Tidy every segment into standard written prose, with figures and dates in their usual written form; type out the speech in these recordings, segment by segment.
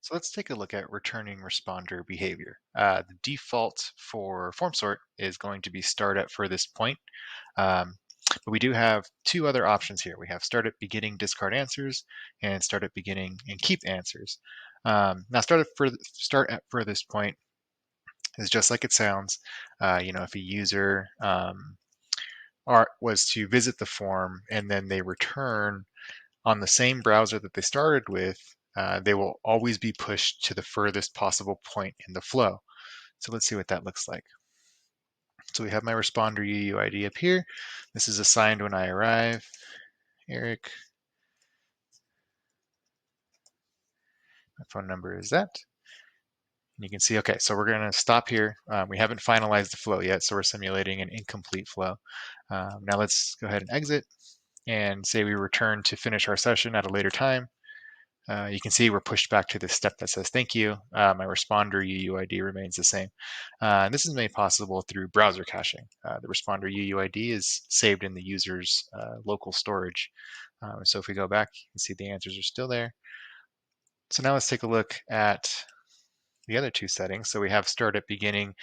So let's take a look at returning responder behavior. The default for Formsort is going to be start at furthest point. Um, but we do have two other options here. We have start at beginning, discard answers, and start at beginning and keep answers. Now, start at furthest point is just like it sounds. If a user was to visit the form and then they return on the same browser that they started with, they will always be pushed to the furthest possible point in the flow. So let's see what that looks like. So we have my responder UUID up here. This is assigned when I arrive. Eric, my phone number is that. And you can see, okay, so we're going to stop here. We haven't finalized the flow yet, so we're simulating an incomplete flow. Now let's go ahead and exit and say we return to finish our session at a later time. You can see we're pushed back to this step that says thank you. My responder UUID remains the same. This is made possible through browser caching. The responder UUID is saved in the user's local storage. So if we go back, you can see the answers are still there. So now let's take a look at the other two settings. So we have start at beginning,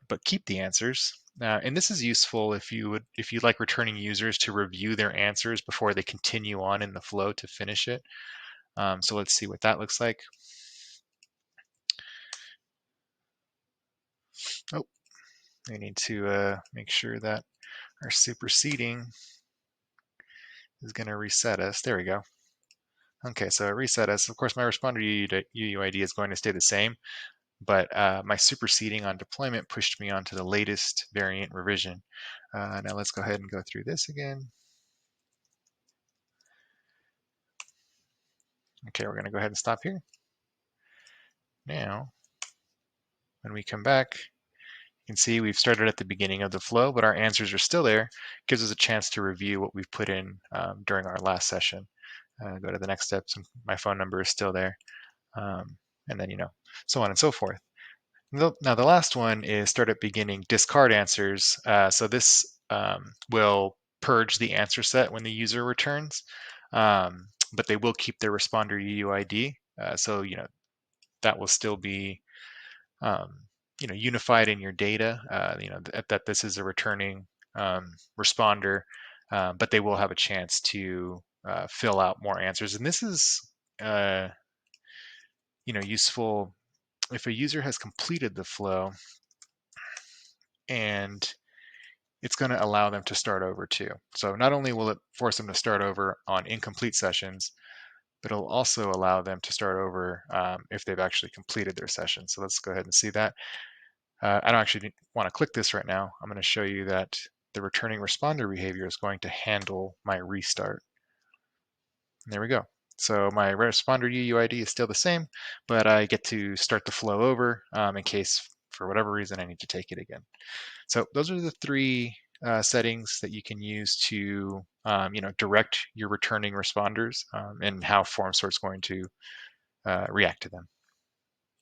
but keep the answers. And this is useful if you like returning users to review their answers before they continue on in the flow to finish it. So let's see what that looks like. Oh, we need to make sure that our superseding is going to reset us. There we go. Okay, so it reset us. Of course, my responder UUID is going to stay the same, but my superseding on deployment pushed me onto the latest variant revision. Now let's go ahead and go through this again. Okay, we're going to go ahead and stop here. Now, when we come back, you can see we've started at the beginning of the flow, but our answers are still there. It gives us a chance to review what we've put in during our last session. Go to the next steps, and my phone number is still there. And then, so on and so forth. Now, the last one is start at beginning, discard answers. So this will purge the answer set when the user returns, but they will keep their responder UUID. So, that will still be unified in your data, that this is a returning responder, but they will have a chance to fill out more answers. And this is, useful if a user has completed the flow, and it's going to allow them to start over too. So not only will it force them to start over on incomplete sessions, but it'll also allow them to start over if they've actually completed their session. So let's go ahead and see that. I don't actually want to click this right now. I'm going to show you that the returning responder behavior is going to handle my restart. And there we go. So my responder UUID is still the same, but I get to start the flow over in case, for whatever reason, I need to take it again. So those are the three settings that you can use to direct your returning responders and how Formsort's going to react to them.